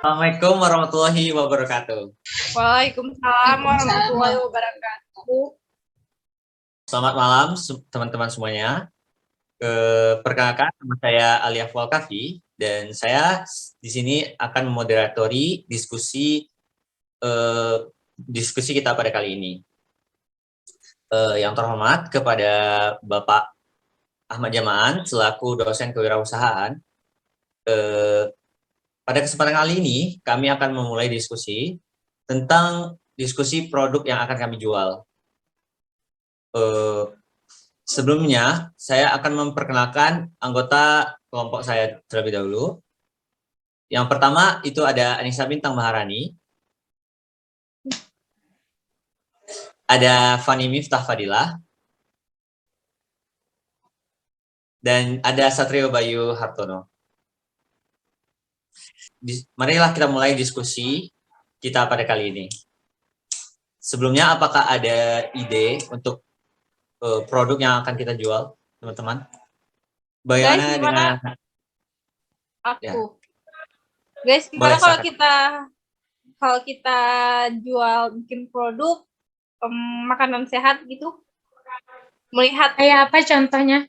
Assalamualaikum warahmatullahi wabarakatuh. Waalaikumsalam warahmatullahi wabarakatuh. Selamat malam teman-teman semuanya. Perkenalkan, nama saya Alia Fualkafi dan saya di sini akan memoderatori diskusi kita pada kali ini. Yang terhormat kepada Bapak Ahmad Jamaan selaku dosen kewirausahaan. Pada kesempatan kali ini kami akan memulai diskusi tentang diskusi produk yang akan kami jual. Sebelumnya, saya akan memperkenalkan anggota kelompok saya terlebih dahulu. Yang pertama itu ada Anissa Bintang Maharani, ada Fani Miftah Fadilah, dan ada Satrio Bayu Hartono. Marilah kita mulai diskusi kita pada kali ini. Sebelumnya, apakah ada ide untuk produk yang akan kita jual, teman-teman? Guys, gimana? Aku. Ya. Guys, gimana kalau kita jual bikin produk makanan sehat gitu? Melihat kayak apa contohnya?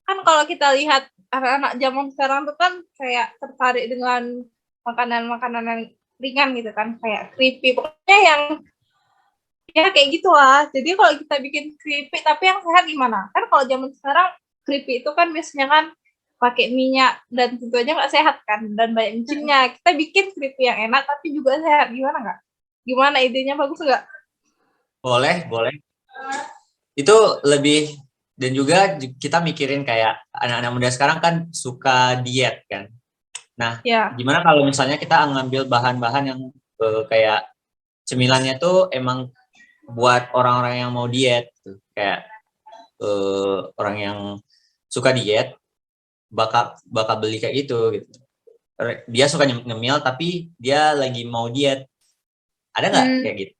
Kan kalau kita lihat anak-anak zaman sekarang tuh kan kayak tertarik dengan makanan-makanan yang ringan gitu kan, kayak keripik, pokoknya yang ya kayak gitulah. Jadi kalau kita bikin keripik tapi yang sehat gimana? Kan kalau zaman sekarang keripik itu kan biasanya kan pakai minyak dan tentu aja nggak sehat kan, dan banyak micinnya. Kita bikin keripik yang enak tapi juga sehat, gimana nggak? Gimana idenya, bagus nggak? Boleh. Itu lebih, dan juga kita mikirin kayak anak-anak muda sekarang kan suka diet kan. Nah, Gimana kalau misalnya kita ngambil bahan-bahan yang kayak cemilannya tuh emang buat orang-orang yang mau diet, gitu. Kayak orang yang suka diet bakal beli kayak gitu. Dia suka nyemil tapi dia lagi mau diet. Ada nggak kayak gitu?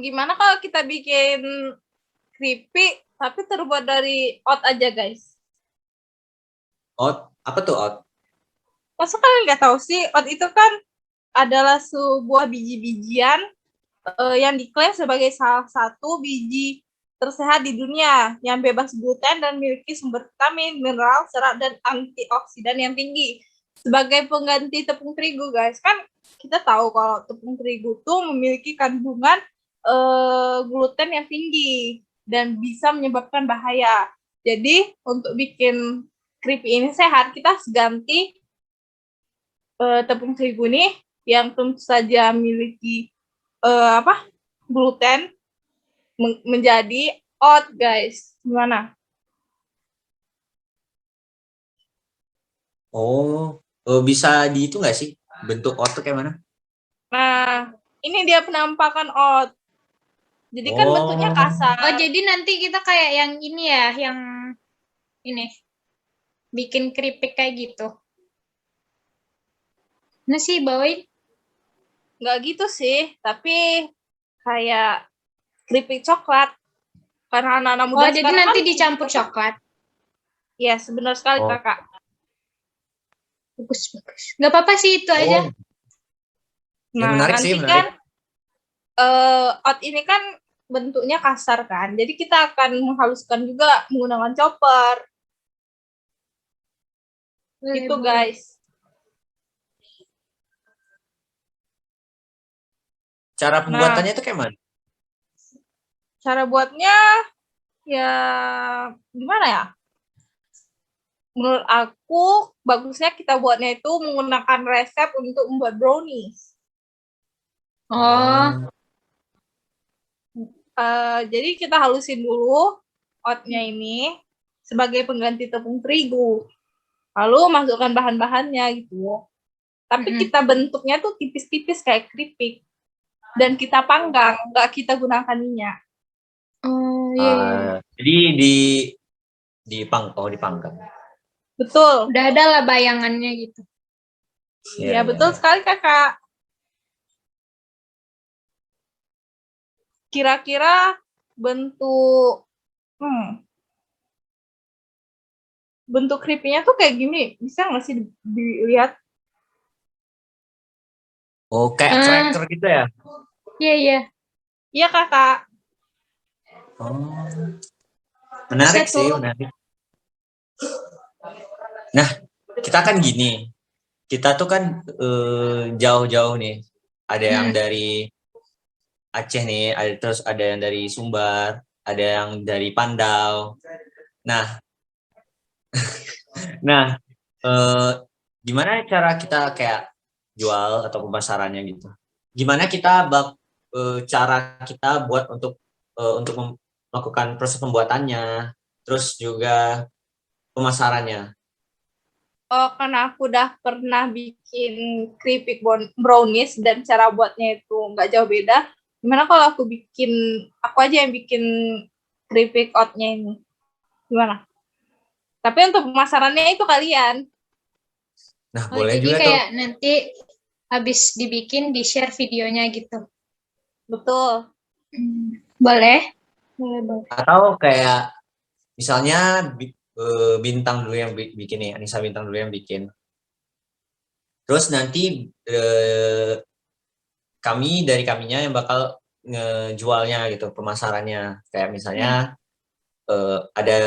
Gimana kalau kita bikin keripik tapi terbuat dari oat aja, guys? Oat? Apa tuh oat? Masa kalian nggak tahu sih? Oat itu kan adalah sebuah biji-bijian yang diklaim sebagai salah satu biji tersehat di dunia, yang bebas gluten dan memiliki sumber vitamin, mineral, serat, dan antioksidan yang tinggi. Sebagai pengganti tepung terigu, guys. Kan kita tahu kalau tepung terigu tuh memiliki kandungan gluten yang tinggi dan bisa menyebabkan bahaya. Jadi untuk bikin keripik ini sehat, kita harus ganti tepung terigu ini yang tentu saja memiliki gluten menjadi oat, guys. Gimana? Oh, bisa di itu nggak sih bentuk oat kayak mana? Nah, ini dia penampakan oat. Jadi kan bentuknya kasar. Oh, jadi nanti kita kayak yang ini ya, yang ini bikin keripik kayak gitu. Nah sih bawain? Nggak gitu sih, tapi kayak keripik coklat. Karena anak-anak muda jadi nanti kan dicampur coklat? Ya, benar sekali, Kakak. Bagus. Nggak apa-apa sih, itu aja. Nah, menarik nanti sih, menarik. Oat ini kan bentuknya kasar kan, jadi kita akan menghaluskan juga menggunakan chopper. Itu, guys. Cara pembuatannya itu kayak mana? Cara buatnya ya gimana ya? Menurut aku bagusnya kita buatnya itu menggunakan resep untuk membuat brownies. Jadi kita halusin dulu oatnya ini sebagai pengganti tepung terigu. Lalu masukkan bahan-bahannya gitu. Tapi kita bentuknya tuh tipis-tipis kayak keripik. Dan kita panggang, nggak kita gunakan minyak. Jadi dipanggang. Betul. Udah ada lah bayangannya gitu. Ya, betul sekali, Kakak. Kira-kira bentuk keripiknya tuh kayak gini. Bisa nggak sih dilihat? Oh, kayak tracker gitu ya? Iya. Iya, Kakak. Oh. Menarik sih, menarik. Nah, kita kan gini. Kita tuh kan jauh-jauh nih. Ada yang dari Aceh nih, terus ada yang dari Sumbar, ada yang dari Pandau. Nah, gimana cara kita kayak jual atau pemasarannya gitu? Gimana kita cara kita buat untuk melakukan proses pembuatannya, terus juga pemasarannya? Oh, karena aku udah pernah bikin keripik brownies dan cara buatnya itu nggak jauh beda. Gimana kalau aku aja yang bikin keripik oatnya ini? Gimana? Tapi untuk pemasarannya itu kalian. Nah, boleh jadi juga kayak tuh. nanti habis dibikin di-share videonya gitu. Betul. Boleh? Atau kayak misalnya Bintang dulu yang bikin nih, Anissa Bintang dulu yang bikin. Terus nanti dari kaminya yang bakal ngejualnya gitu, pemasarannya. Kayak misalnya ada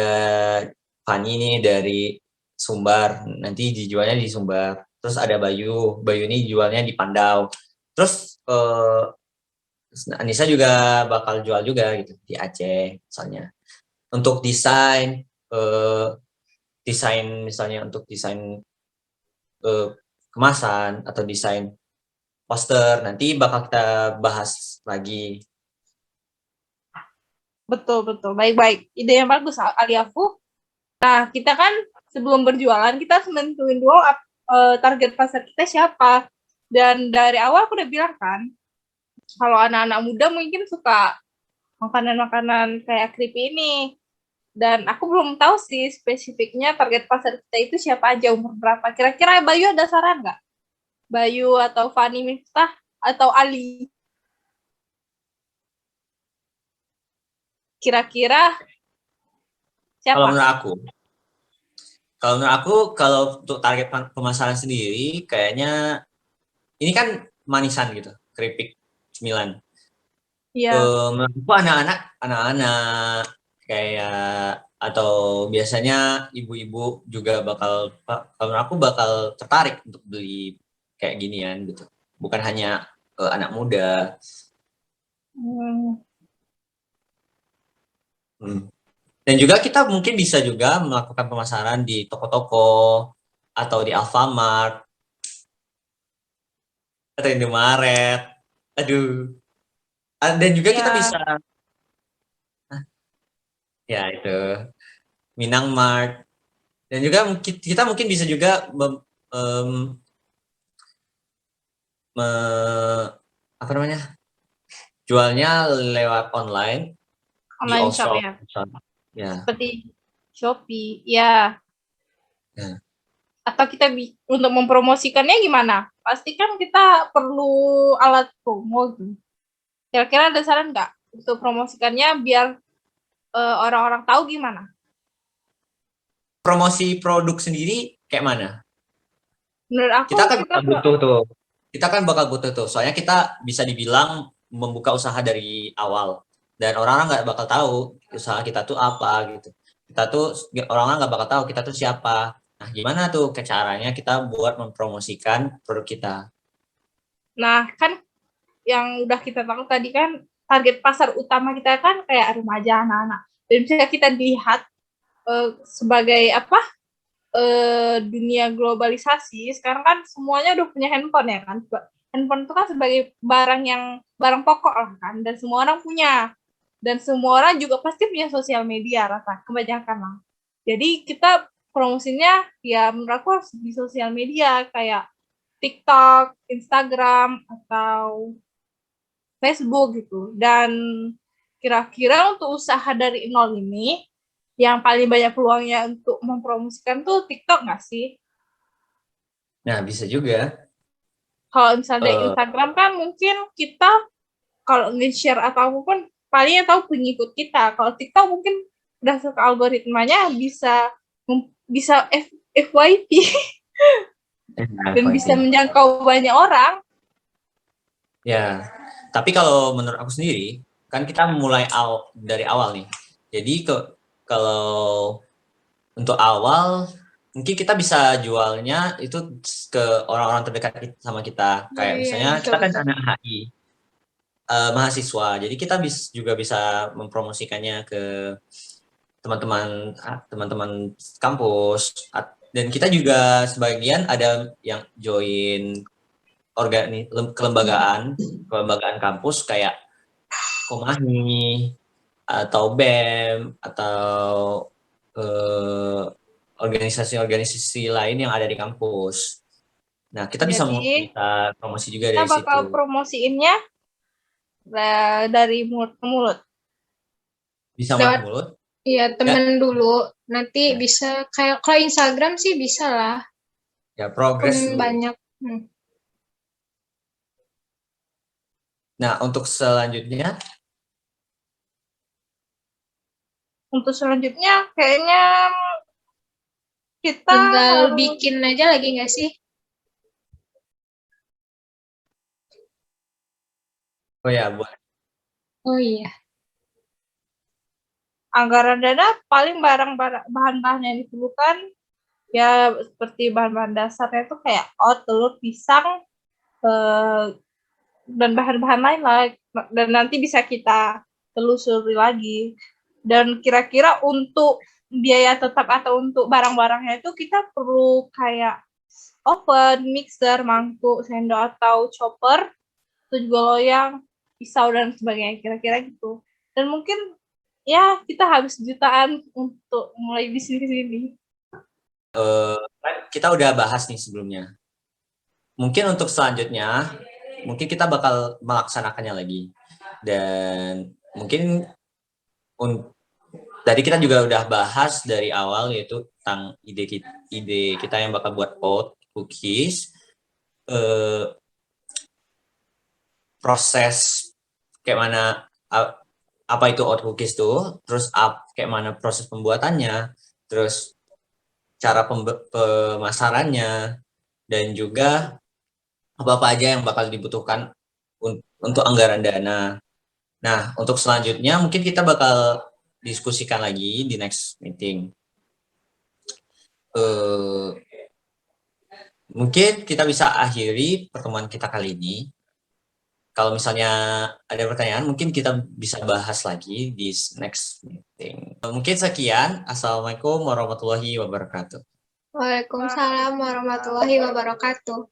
Fani nih dari Sumbar, nanti dijualnya di Sumbar. Terus ada Bayu ini jualnya di Pandau. Terus Anissa juga bakal jual juga gitu di Aceh misalnya. Untuk desain misalnya untuk desain kemasan atau desain poster nanti bakal kita bahas lagi. Betul. Baik. Ide yang bagus, Aliafu. Nah, kita kan sebelum berjualan, kita harus menentuin dulu target pasar kita siapa. Dan dari awal aku udah bilang kan, kalau anak-anak muda mungkin suka makanan-makanan kayak keripik ini. Dan aku belum tahu sih spesifiknya target pasar kita itu siapa aja, umur berapa. Kira-kira Bayu ada saran nggak? Bayu atau Fani Miftah atau Ali? Kira-kira siapa? Kalau menurut aku, kalau untuk target pemasaran sendiri, kayaknya ini kan manisan gitu, keripik cemilan. Iya. Menurutku anak-anak kayak atau biasanya ibu-ibu juga kalau aku bakal tertarik untuk beli kayak ginian gitu. Bukan hanya anak muda. Dan juga kita mungkin bisa juga melakukan pemasaran di toko-toko atau di Alfamart atau Indomaret. Aduh. Dan juga kita bisa ya itu Minang Mart. Dan juga kita mungkin bisa juga apa namanya? Jualnya lewat online di Shop Allshop. Ya. Seperti Shopee, ya. Atau kita untuk mempromosikannya gimana? Pasti kan kita perlu alat promo gitu. Kira-kira ada saran nggak untuk promosikannya biar orang-orang tahu gimana? Promosi produk sendiri kayak mana? Menurut aku kita kan bakal butuh tuh. Soalnya kita bisa dibilang membuka usaha dari awal dan orang-orang nggak bakal tahu usaha kita tuh apa gitu. Orang-orang nggak bakal tahu kita tuh siapa. Nah, gimana tuh caranya kita buat mempromosikan produk kita? Nah, kan yang udah kita tahu tadi kan target pasar utama kita kan kayak remaja, anak-anak. Dan bisa kita lihat sebagai dunia globalisasi, sekarang kan semuanya udah punya handphone ya kan. Handphone itu kan sebagai barang pokok lah kan, dan semua orang punya. Dan semua orang juga pasti punya sosial media kebanyakan lah. Jadi kita promosinya ya menurut aku harus di sosial media kayak TikTok, Instagram, atau Facebook gitu. Dan kira-kira untuk usaha dari nol ini, yang paling banyak peluangnya untuk mempromosikan tuh TikTok nggak sih? Nah, bisa juga. Kalau misalnya Instagram kan mungkin kita kalau nge-share atau apapun, palingnya tahu pengikut kita. Kalau TikTok mungkin berdasarkan algoritmanya bisa FYP dan bisa menjangkau banyak orang. Ya, tapi kalau menurut aku sendiri, kan kita mulai dari awal nih. Jadi kalau untuk awal, mungkin kita bisa jualnya itu ke orang-orang terdekat sama kita. Kayak misalnya kita kan anak HI, mahasiswa. Jadi kita juga bisa mempromosikannya ke teman-teman kampus. Dan kita juga sebagian ada yang join kelembagaan kampus kayak Komahi atau BEM atau organisasi-organisasi lain yang ada di kampus. Nah, kita bisa promosi juga dari situ. Kita bakal promosiinnya dari mulut ke mulut. Bisa mulut ke mulut? Iya, temen dulu. Nanti bisa kayak kalau Instagram sih bisa lah. Ya, progres dulu. Banyak. Nah, untuk selanjutnya? Untuk selanjutnya kayaknya kita tinggal bikin aja lagi nggak sih? Oh ya, boleh. Oh iya. Anggaran dana paling bahan-bahan yang diperlukan ya seperti bahan-bahan dasarnya itu kayak telur, pisang, dan bahan-bahan lain lah. Dan nanti bisa kita telusuri lagi. Dan kira-kira untuk biaya tetap atau untuk barang-barangnya itu kita perlu kayak oven, mixer, mangkuk, sendok atau chopper, itu juga loyang, pisau dan sebagainya, kira-kira gitu. Dan mungkin ya kita habis jutaan untuk mulai bisnis ini. Kita udah bahas nih sebelumnya. Mungkin untuk selanjutnya, mungkin kita bakal melaksanakannya lagi. Dan mungkin tadi kita juga udah bahas dari awal yaitu tentang ide kita yang bakal buat oat cookies, proses kayak mana apa itu oat cookies tuh, terus kayak mana proses pembuatannya, terus cara pemasarannya, dan juga apa aja yang bakal dibutuhkan untuk anggaran dana. Nah, untuk selanjutnya mungkin kita bakal diskusikan lagi di next meeting. Mungkin kita bisa akhiri pertemuan kita kali ini. Kalau misalnya ada pertanyaan, mungkin kita bisa bahas lagi di next meeting. Mungkin sekian. Assalamualaikum warahmatullahi wabarakatuh. Waalaikumsalam warahmatullahi wabarakatuh.